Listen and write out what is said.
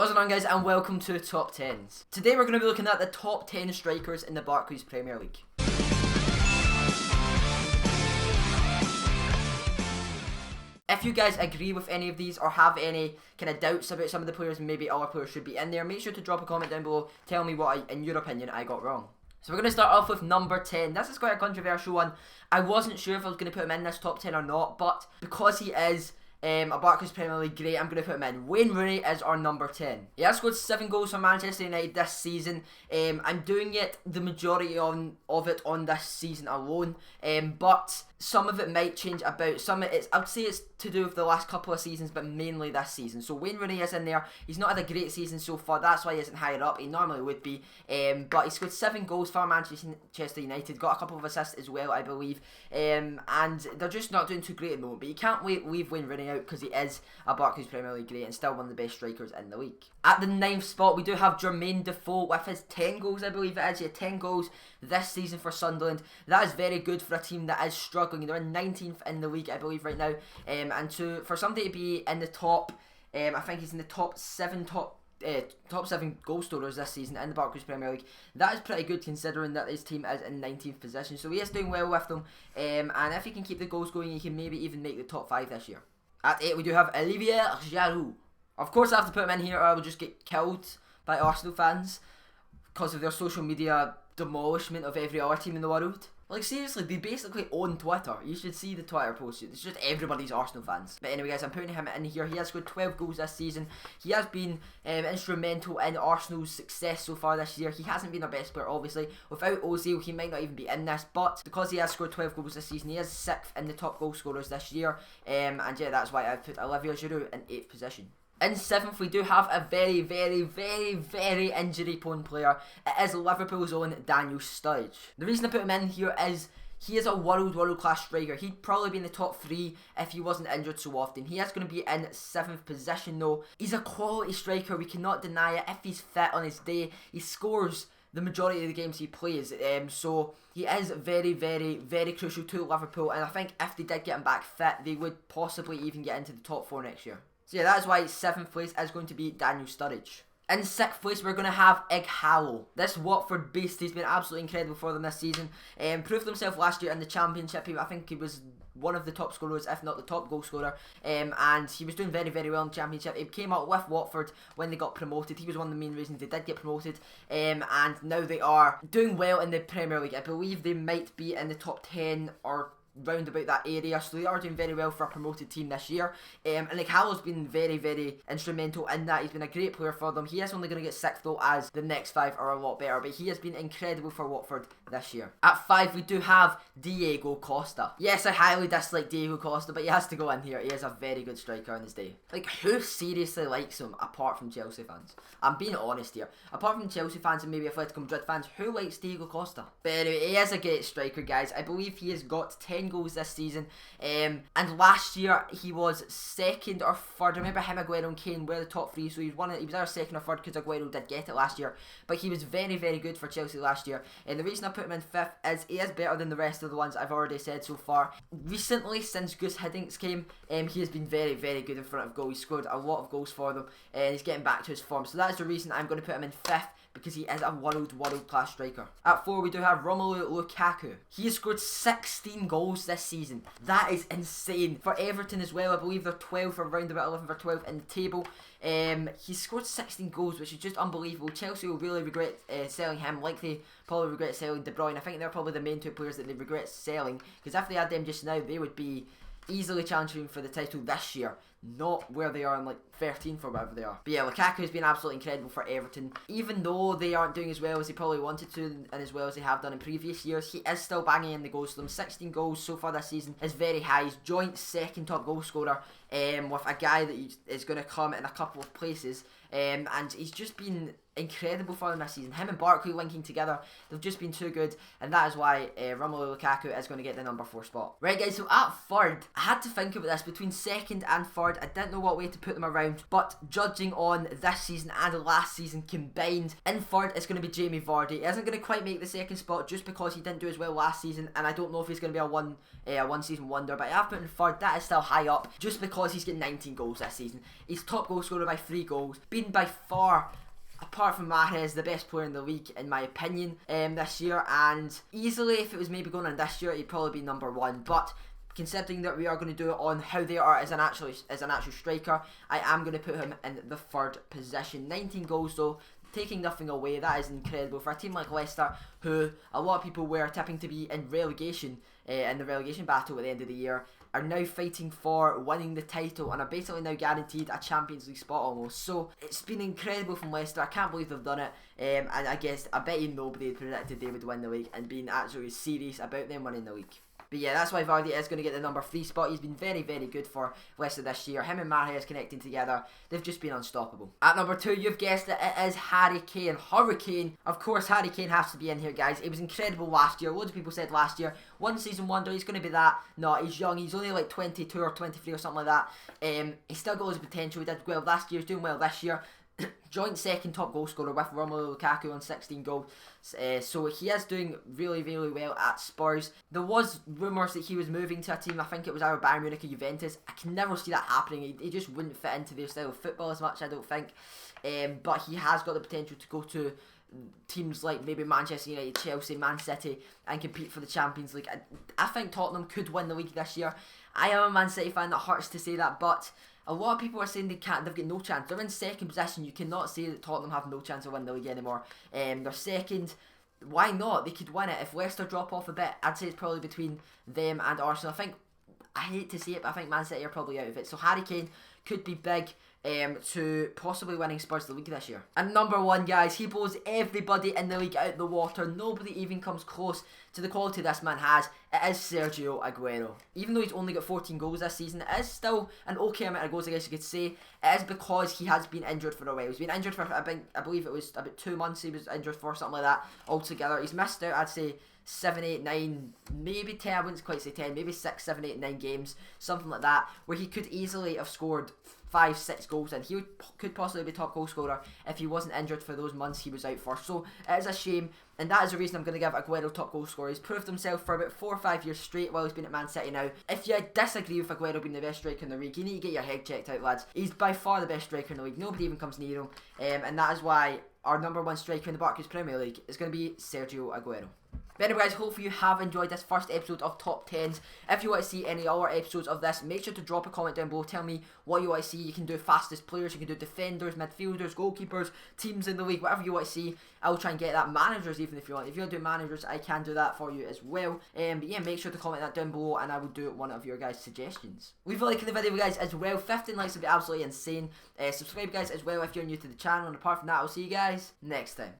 What's going on, guys, and welcome to Top 10s. Today we're going to be looking at the top 10 strikers in the Barclays Premier League. If you guys agree with any of these or have any kind of doubts about some of the players and maybe other players should be in there, make sure to drop a comment down below. Tell me what, in your opinion, I got wrong. So we're going to start off with number 10. This is quite a controversial one. I wasn't sure if I was going to put him in this top 10 or not, but because he is a Barclays Premier League great, I'm going to put him in. Wayne Rooney is our number 10. He has scored 7 goals for Manchester United this season. I'm doing it, the majority of it on this season alone, but some of it might change about. I'd say it's to do with the last couple of seasons, but mainly this season. So Wayne Rooney is in there. He's not had a great season so far. That's why he isn't higher up. He normally would be. But he scored 7 goals for Manchester United. Got a couple of assists as well, I believe. And they're just not doing too great at the moment. But you can't leave Wayne Rooney out because he is a Barclays Premier League great and still one of the best strikers in the league. At the 9th spot, we do have Jermaine Defoe with his 10 goals, I believe it is. He had 10 goals this season for Sunderland. That is very good for a team that is struggling. They're in 19th in the league, I believe, right now. And for somebody to be in the top, I think he's in the top 7 goal scorers this season in the Barclays Premier League. That is pretty good considering that his team is in 19th position. So he is doing well with them. And if he can keep the goals going, he can maybe even make the top 5 this year. At 8, we do have Olivier Giroud. Of course, I have to put him in here or I will just get killed by Arsenal fans because of their social media demolishment of every other team in the world. Like, seriously, they basically own Twitter. You should see the Twitter posts. It's just everybody's Arsenal fans. But anyway, guys, I'm putting him in here. He has scored 12 goals this season. He has been instrumental in Arsenal's success so far this year. He hasn't been their best player, obviously. Without Ozil, he might not even be in this. But because he has scored 12 goals this season, he is 6th in the top goal scorers this year. And yeah, that's why I put Olivier Giroud in 8th position. In 7th, we do have a very, very, very, very injury-prone player. It is Liverpool's own Daniel Sturridge. The reason I put him in here is he is a world-class striker. He'd probably be in the top 3 if he wasn't injured so often. He is going to be in 7th position though. He's a quality striker, we cannot deny it. If he's fit on his day, he scores the majority of the games he plays. So he is very, very, very crucial to Liverpool. And I think if they did get him back fit, they would possibly even get into the top 4 next year. So yeah, that's why 7th place is going to be Daniel Sturridge. In 6th place, we're going to have Ighalo. This Watford beast, he's been absolutely incredible for them this season. Proved himself last year in the Championship. I think he was one of the top scorers, if not the top goal scorer. And he was doing very, very well in the Championship. He came up with Watford when they got promoted. He was one of the main reasons they did get promoted. And now they are doing well in the Premier League. I believe they might be in the top 10 or round about that area, so they are doing very well for a promoted team this year. And Ighalo's been very, very instrumental in that. He's been a great player for them. He is only going to get 6th though, as the next 5 are a lot better, but he has been incredible for Watford this year. At 5, we do have Diego Costa. Yes, I highly dislike Diego Costa, but he has to go in here. He is a very good striker on his day. Like, who seriously likes him apart from Chelsea fans? I'm being honest here. Apart from Chelsea fans and maybe Atletico Madrid fans, who likes Diego Costa? But anyway, he is a great striker, guys. I believe he has got 10 goals this season, and last year he was 2nd or 3rd. I remember him, Aguero and Kane were the top 3, so he was either 2nd or 3rd because Aguero did get it last year, but he was very, very good for Chelsea last year. And the reason I put him in 5th is he is better than the rest of the ones I've already said so far. Recently, since Gus Hiddink came, he has been very, very good in front of goal. He scored a lot of goals for them, and he's getting back to his form, so that is the reason I'm going to put him in 5th, because he is a world-class striker. At 4, we do have Romelu Lukaku. He has scored 16 goals this season. That is insane. For Everton as well, I believe they're 12 or around about 11 or 12 in the table. He scored 16 goals, which is just unbelievable. Chelsea will really regret selling him, like they probably regret selling De Bruyne. I think they're probably the main 2 players that they regret selling, because if they had them just now, they would be easily challenging for the title this year, not where they are in like 13th or whatever they are. But yeah, Lukaku has been absolutely incredible for Everton. Even though they aren't doing as well as they probably wanted to and as well as they have done in previous years, he is still banging in the goals for them. 16 goals so far this season is very high. He's joint 2nd top goal scorer with a guy that is going to come in a couple of places. And he's just been incredible for them this season. Him and Barkley linking together, they've just been too good, and that is why Romelu Lukaku is going to get the number 4 spot. Right, guys, so at 3rd, I had to think about this between 2nd and 3rd. I didn't know what way to put them around. round. But judging on this season and last season combined, in third it's going to be Jamie Vardy. He isn't going to quite make the second spot just because he didn't do as well last season, and I don't know if he's going to be a one season wonder, but I have put in third. That is still high up just because he's getting 19 goals this season. He's top goal scorer by 3 goals, been by far, apart from Mahrez, the best player in the league in my opinion this year, and easily if it was maybe going on this year he'd probably be number 1, but considering that we are going to do it on how they are as an actual striker, I am going to put him in the third position. 19 goals though, taking nothing away. That is incredible for a team like Leicester, who a lot of people were tipping to be in relegation, in the relegation battle at the end of the year, are now fighting for winning the title and are basically now guaranteed a Champions League spot almost. So it's been incredible from Leicester. I can't believe they've done it, and I guess I bet you nobody predicted they would win the league and being absolutely serious about them winning the league. But yeah, that's why Vardy is going to get the number 3 spot. He's been very, very good for Leicester this year. Him and Mahrez connecting together, they've just been unstoppable. At number 2, you've guessed it, it is Harry Kane. Hurricane. Of course, Harry Kane has to be in here, guys. It was incredible last year. Loads of people said last year, one season wonder, he's going to be that. No, he's young. He's only like 22 or 23 or something like that. He's still got his potential. He did well last year. He's doing well this year. Joint second top goal scorer with Romelu Lukaku on 16 goals, so he is doing really, really well at Spurs. There was rumours that he was moving to a team, I think it was either Bayern Munich or Juventus. I can never see that happening. He just wouldn't fit into their style of football as much, I don't think, but he has got the potential to go to teams like maybe Manchester United, Chelsea, Man City and compete for the Champions League. I think Tottenham could win the league this year. I am a Man City fan, that hurts to say that, but a lot of people are saying they've got no chance. They're in second position. You cannot say that Tottenham have no chance of winning the league anymore. They're second. Why not? They could win it. If Leicester drop off a bit, I'd say it's probably between them and Arsenal. I hate to say it, but I think Man City are probably out of it. So Harry Kane could be big to possibly winning Spurs the league this year. And number 1, guys, he blows everybody in the league out the water. Nobody even comes close to the quality this man has. It is Sergio Aguero. Even though he's only got 14 goals this season, it is still an okay amount of goals, I guess you could say. It is because he has been injured for a while. He's been injured for, I believe it was about 2 months he was injured for, something like that altogether. He's missed out, I'd say, 7, 8, 9, maybe 10, I wouldn't quite say 10, maybe 6, 7, 8, 9 games, something like that, where he could easily have scored 5, 6 goals, and he could possibly be top goal scorer if he wasn't injured for those months he was out for. So it is a shame, and that is the reason I'm going to give Aguero top goal scorer. He's proved himself for about 4 or 5 years straight while he's been at Man City now. If you disagree with Aguero being the best striker in the league, you need to get your head checked out, lads. He's by far the best striker in the league. Nobody even comes near him, and that is why our number 1 striker in the Barclays Premier League is going to be Sergio Aguero. But anyway, guys, hopefully you have enjoyed this first episode of Top 10s. If you want to see any other episodes of this, make sure to drop a comment down below. Tell me what you want to see. You can do fastest players, you can do defenders, midfielders, goalkeepers, teams in the league, whatever you want to see. I'll try and get that. Managers even if you want. If you want to do managers, I can do that for you as well. But yeah, make sure to comment that down below and I will do one of your guys' suggestions. Leave a like in the video, guys, as well. 15 likes would be absolutely insane. Subscribe, guys, as well if you're new to the channel. And apart from that, I'll see you guys next time.